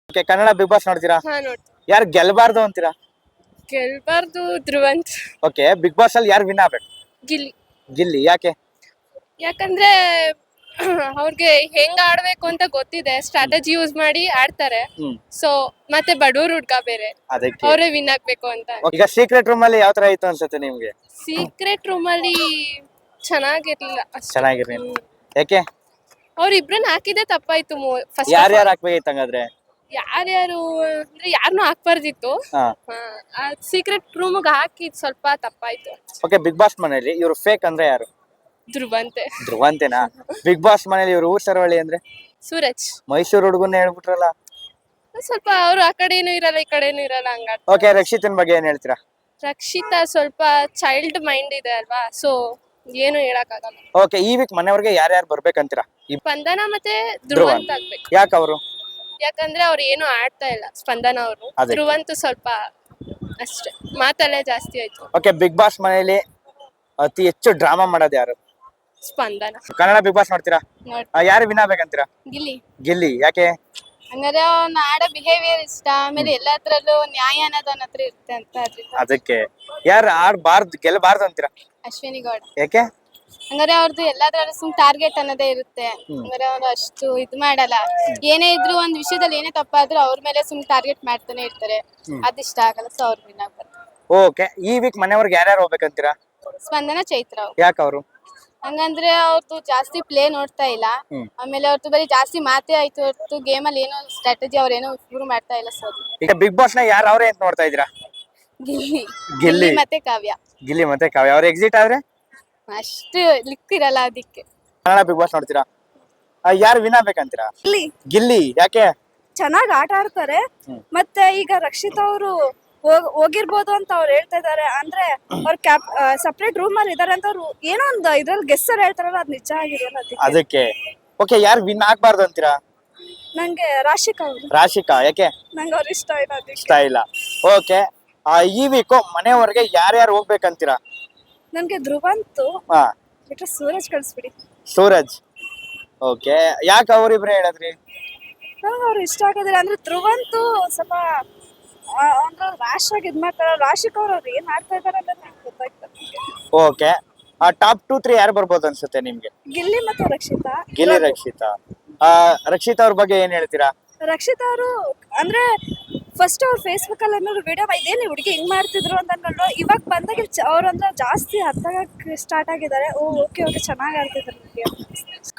Okay, Kannada big boss ನೋಡ್ತೀರಾ? ಹಾ ನೋಡ್ತೀನಿ. ಯಾರು ಗೆಲ್ಬಾರ್ದು ಅಂತೀರಾ? ಗೆಲ್ಬಾರ್ದು ಧ್ರುವಂತ್. ಓಕೆ, ಬಿಗ್ ಬಾಸ್ ಅಲ್ಲಿ ಯಾರು ವಿನ್ ಆಗ್ಬೇಕು? ಗಿಲ್ಲಿ. ಗಿಲ್ಲಿ ಯಾಕೆ? ಯಾಕಂದ್ರೆ ಅವ್ರಿಗೆ ಹೆಂಗ್ ಆಡ್ಬೇಕು ಅಂತ ಗೊತ್ತಿದೆ, ಸ್ಟ್ರಾಟಜಿ ಯೂಸ್ ಮಾಡಿ ಆಡ್ತಾರೆ. ಹ್ಮ್ ಸೊ ಮತ್ತೆ ಬಡವ್ರ ಹುಡ್ಗ ಬೇರೆ, ಅದಕ್ಕೆ ಅವರೇ ವಿನ್ ಆಗ್ಬೇಕು ಅಂತ. ಈಗ ಸೀಕ್ರೆಟ್ ರೂಮ್ ಅಲ್ಲಿ ಯಾವ ತರ ಇತ್ತು ಅನ್ಸುತ್ತೆ ನಿಮ್ಗೆ? ಸೀಕ್ರೆಟ್ ರೂಮ್ ಅಲ್ಲಿ ಚೆನ್ನಾಗಿರ್ಲಿಲ್ಲ ಅಷ್ಟೇ. ಚೆನ್ನಾಗಿರ್ಲಿಲ್ಲ. ಯಾಕೆ? ಅವ್ರಿಬ್ರನ್ನ ಹಾಕಿದೆ ತಪ್ಪಾಯ್ತು. ಫಸ್ಟ್ ಯಾರ್ಯಾರು ಹಾಕ್ಬೇಕಿತ್ತು ಹಂಗಾದ್ರೆ? ಯಾರ್ಯಾರು ಅಂದ್ರೆ ಯಾರನ್ನೂ ಹಾಕ್ಬಾರ್ದಿತ್ತು. ಹಾ. ಸೀಕ್ರೆಟ್ ರೂಮ್ಗೆ ಹಾಕಿದ್ ಸ್ವಲ್ಪ ತಪ್ಪಾಯ್ತು. ಓಕೆ, ಬಿಗ್ ಬಾಸ್ ಮನೇಲಿ ಇವ್ರು ಫೇಕ್ ಅಂದ್ರೆ ಯಾರು? ಧ್ರುವಂತೆ. ಧ್ರುವಂತೇನಾ? ಬಿಗ್ ಬಾಸ್ ಮನೇಲಿ ಇವ್ರು ಊರ್ ಸರವಳಿ ಅಂದ್ರೆ? ಸೂರಜ್. ಮೈಸೂರು ಹುಡುಗನ್ನ ಹೇಳ್ಬಿಟ್ರಲ್ಲ. ಸ್ವಲ್ಪ ಅವ್ರು ಆ ಕಡೆನೂ ಇರಲ್ಲ, ಈ ಕಡೆನೂ ಇರಲ್ಲ, ಹಂಗಾಡ್ತಾರೆ. ಓಕೆ, ರಕ್ಷಿತನ್ ಬಗ್ಗೆ ಏನ್ ಹೇಳ್ತೀರಾ? ರಕ್ಷಿತಾ ಸ್ವಲ್ಪ ಚೈಲ್ಡ್ ಮೈಂಡ್ ಇದೆ ಅಲ್ವಾ, ಸೊ ಏನು ಹೇಳಕ್ಕಾಗಲ್ಲ. ಓಕೆ, ಈ ವೀಕ್ ಮನೆಯವ್ರಿಗೆ ಯಾರ್ಯಾರು ಬರ್ಬೇಕಂತೀರಾ? ಸ್ಪಂದನ ಮತ್ತೆ ಧ್ರುವಂತ್ ಆಗ್ಬೇಕು. ಯಾಕೆ ಅವರು? ಯಾಕಂದ್ರೆ ಅವ್ರು ಏನು ಆಡ್ತಾ ಇಲ್ಲ ಸ್ಪಂದನ ಅವರು. ಅದಕ್ಕೆ. ಧ್ರುವಂತ್ ಸ್ವಲ್ಪ ಅಷ್ಟೇ, ಮಾತಲ್ಲೇ ಜಾಸ್ತಿ ಆಯ್ತು. ಓಕೆ, ಬಿಗ್ ಬಾಸ್ ಮನೇಲಿ ಅತಿ ಹೆಚ್ಚು ಡ್ರಾಮಾ ಮಾಡೋದು ಯಾರು? ಸ್ಪಂದನ. ಕನ್ನಡ ಬಿಗ್ ಬಾಸ್ ನೋಡ್ತೀರಾ? ಯಾರು ವಿನ್ ಆಗ್ಬೇಕಂತೀರಾ? ಗಿಲ್ಲಿ. ಗಿಲ್ಲಿ ಯಾಕೆ? ಹಂಗಾದ್ರೆ ಅವ್ನ ಆಡೋ ಬಿಹೇವಿಯರ್ ಇಷ್ಟ, ಆಮೇಲೆ ಎಲ್ಲತ್ರಲ್ಲೂ ನ್ಯಾಯ ಅನ್ನೋದು ಅವನ ಹತ್ರ ಇರುತ್ತೆ ಅಂತ ಅದ್ರಿಂದ. ಅದಕ್ಕೆ. ಯಾರು ಆಡ್ಬಾರ್ದು ಗೆಲ್ಲಬಾರ್ದು ಅಂತೀರಾ? ಅಶ್ವಿನಿ ಗೌಡ. ಯಾಕೆ? ಹಂಗಾರೆ ಅವ್ರದ್ದು ಎಲ್ಲಾದ್ರಲ್ಲೂ ಸುಮ್ ಟಾರ್ಗೆಟ್ ಅನ್ನೋದೇ ಇರುತ್ತೆ. ಹಂಗಾರೆ ಅವ್ರು ಅಷ್ಟು ಇದು ಮಾಡಲ್ಲ. ಏನೇ ಇದ್ರು ಒಂದ್ ವಿಷಯದಲ್ಲಿ ಏನೇ ತಪ್ಪಾದ್ರೂ ಅವ್ರ ಮೇಲೆ ಸುಮ್ ಟಾರ್ಗೆಟ್ ಮಾಡ್ತಾನೆ ಇರ್ತಾರೆ. ಅದಿಷ್ಟ ಆಗಲ್ಲ, ಸೊ ಅವ್ರು ವಿನ್ ಆಗ್ಬಾರ್ದು. ಓಕೆ, ಈ ವೀಕ್ ಮನೆಯವ್ರಿಗೆ ಯಾರ್ಯಾರು ಹೋಗ್ಬೇಕಂತೀರಾ? ಸ್ಪಂದನ, ಚೈತ್ರ ಅವ್ರು. ಯಾಕೆ ಅವರು? ಹಂಗಂದ್ರೆ ಅವ್ರದ್ದು ಜಾಸ್ತಿ ಪ್ಲೇ ನೋಡ್ತಾ ಇಲ್ಲ. ಆಮೇಲೆ ಅವ್ರದ್ದು ಬರೀ ಜಾಸ್ತಿ ಮಾತೇ ಆಯ್ತು ಹೊರತು ಗೇಮ್ ಅಲ್ಲಿ ಏನೋ ಸ್ಟ್ರಾಟಜಿ ಅವ್ರೇನೋ ಇಂಪ್ರೂವ್ ಮಾಡ್ತಾ ಇಲ್ಲ. ಸೊ ಈಗ ಬಿಗ್ ಬಾಸ್ ನ ಯಾರು ಅವರೇ ಅಂತ ನೋಡ್ತಾ ಇದ್ದೀರಾ? ಗಿಲ್ಲಿ. ಗಿಲ್ಲಿ ಮತ್ತೆ ಕಾವ್ಯ. ಗಿಲ್ಲಿ ಮತ್ತೆ ಕಾವ್ಯ ಅವ್ರು ಎಕ್ಸಿಟ್ ಆದ್ರೆ ಅಷ್ಟು ಲಿಕ್ಕಿರಲ್ಲ ಅದಕ್ಕೆ. ಕನ್ನಡ ಬಿಗ್ ಬಾಸ್ ನೋಡ್ತೀರಾ? ಯಾರು ವಿನ್ ಆಗ್ಬೇಕಂತೀರಾ? ಗಿಲ್ಲಿ. ಗಿಲ್ಲಿ ಯಾಕೆ? ಚೆನ್ನಾಗ್ ಆಟ ಆಡ್ತಾರೆ. ಮತ್ತೆ ಈಗ ರಕ್ಷಿತ್ ಅವರು ಹೋಗಿರ್ಬೋದು ಅಂತ ಅವ್ರು ಹೇಳ್ತಾ ಇದಾರೆ. ಅಂದ್ರೆ ಅವ್ರ ಸಪ್ರೇಟ್ ರೂಮ್ ಅಲ್ಲಿ ಇದಾರೆ ಅಂತ ಅವ್ರು ಏನೋ ಒಂದು ಇದ್ರಲ್ಲಿ ಗೆಸ್ಸರ್ ಹೇಳ್ತಾರಲ್ಲ, ಅದ್ ನಿಜ ಆಗಿರಲ್ಲ. ಅದಕ್ಕೆ. ಓಕೆ, ಯಾರು ವಿನ್ ಆಗ್ಬಾರ್ದು ಅಂತೀರಾ? ನಂಗೆ ರಾಶಿಕಾ ಅವರು. ರಾಶಿಕಾ ಯಾಕೆ? ನಂಗೆ ಅವ್ರ ಇಷ್ಟ ಇಲ್ಲ ಅದಕ್ಕೆ. ಇಷ್ಟ ಇಲ್ಲ. ಓಕೆ, ಈ ವೀಕು ಮನೆಯವರೆಗೆ ಯಾರ್ಯಾರು ಹೋಗ್ಬೇಕಂತೀರಾ? ನನ್ಗೆ ಧ್ರುವಂತು ಹಾ, ಬಿಟ್ರೆ ಸೂರಜ್ ಕಳಿಸ್ಬಿಡಿ. ಸೂರಜ್. ಓಕೆ, ಯಾಕೆ ಅವರಿಬ್ರು ಹೇಳಿದ್ರಿ? ನಂಗೆ ಅವ್ರು ಇಷ್ಟ ಆಗೋದಿಲ್ಲ. ಅಂದ್ರೆ ಧ್ರುವಂತು ಸ್ವಲ್ಪ ಅಂದ್ರೆ ರ್ಯಾಶ್ ಆಗಿ ಇದ್ ಮಾಡ್ತಾರ. ರಾಶಿಕಾ ಅವ್ರು ಏನ್ ಆಡ್ತಾ ಇದಾರೆ ಅಂತ ನಂಗೆ ಗೊತ್ತಾಗ್ತದೆ. ಓಕೆ, ಟಾಪ್ 2-3 ಯಾರು ಬರ್ಬೋದು ಅನ್ಸುತ್ತೆ ನಿಮ್ಗೆ? ಗಿಲ್ಲಿ ಮತ್ತೆ ರಕ್ಷಿತಾ. ಗಿಲ್ಲಿ, ರಕ್ಷಿತಾ. ರಕ್ಷಿತಾ ಅವ್ರ ಬಗ್ಗೆ ಏನ್ ಹೇಳ್ತೀರಾ? ರಕ್ಷಿತಾ ಅವರು ಅಂದ್ರೆ ಫಸ್ಟ್ ಅವ್ರು ಫೇಸ್ಬುಕ್ ಅಲ್ಲಿ ಅನ್ನೋರು ವಿಡಿಯೋ ಇದೇನು ಹುಡುಗಿ ಹಿಂಗ್ ಮಾಡ್ತಿದ್ರು ಅಂತ ಅನ್ಕೊಂಡು, ಇವಾಗ ಬಂದಾಗ ಅವ್ರು ಅಂದ್ರೆ ಜಾಸ್ತಿ ಅರ್ಥಕ್ಕೆ ಸ್ಟಾರ್ಟ್ ಆಗಿದ್ದಾರೆ. ಓಕೆ ಓಕೆ, ಚೆನ್ನಾಗಿ ಆಡ್ತಿದ್ರು.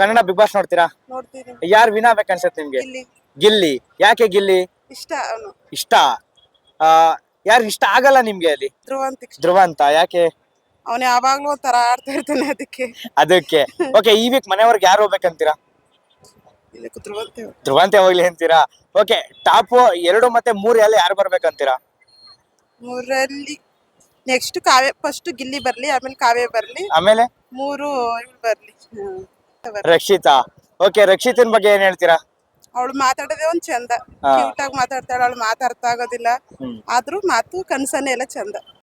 ಕನ್ನಡ ಬಿಗ್ ಬಾಸ್ ನೋಡ್ತೀರಾ? ನೋಡ್ತೀನಿ. ಯಾರು ವಿನ್ ಆಗ್ಬೇಕನ್ಸುತ್ತೆ ನಿಮ್ಗೆ? ಗಿಲ್ಲಿ. ಗಿಲ್ಲಿ ಯಾಕೆ? ಗಿಲ್ಲಿ ಇಷ್ಟ ಅವನು. ಇಷ್ಟ. ಯಾರು ಇಷ್ಟ ಆಗಲ್ಲ ನಿಮ್ಗೆ ಅಲ್ಲಿ? ಧ್ರುವಂತ್. ಧ್ರುವಂತ ಯಾಕೆ? ಅವನು ಯಾವಾಗ್ಲೂ ಒಂಥರ ಆಡ್ತಾ ಇರ್ತಾನೆ ಅದಕ್ಕೆ. ಅದಕ್ಕೆ. ಓಕೆ, ಈ ವೀಕ್ ಮನೆಯವ್ರಿಗೆ ಯಾರು ಹೋಗ್ಬೇಕಂತೀರಾ? ಧ್ರುವಂತೆ. ಧ್ರುವಂತೆ ಹೋಗ್ಲಿ ಅಂತೀರಾ? ಓಕೆ, ಟಾಪ್ 2 ಮತ್ತೆ 3 ಅಲ್ಲಿ ಯಾರು ಬರ್ಬೇಕಂತೀರಾ? 3ರಲ್ಲಿ ನೆಕ್ಸ್ಟ್ ಕಾವ್ಯ, ಫಸ್ಟ್ ಗಿಲ್ಲಿ ಬರ್ಲಿ, ಆಮೇಲೆ ಕಾವ್ಯ ಬರ್ಲಿ, ಆಮೇಲೆ 3 ಇವ್ಳು ಬರ್ಲಿ. ರಕ್ಷಿತಾ. ಓಕೆ, ರಕ್ಷಿತನ್ ಬಗ್ಗೆ ಏನ್ ಹೇಳ್ತೀರಾ? ಅವಳು ಮಾತಾಡೋದೇ ಒಂದ್ ಚಂದ. ಕ್ಯೂಟ್ ಆಗಿ ಮಾತಾಡ್ತಾಳೆ. ಅವಳು ಮಾತಾಡ್ತಾ ಆಗೋದಿಲ್ಲ, ಆದ್ರೂ ಮಾತು ಕನ್ಸನ್ನೇ ಎಲ್ಲ ಚಂದ.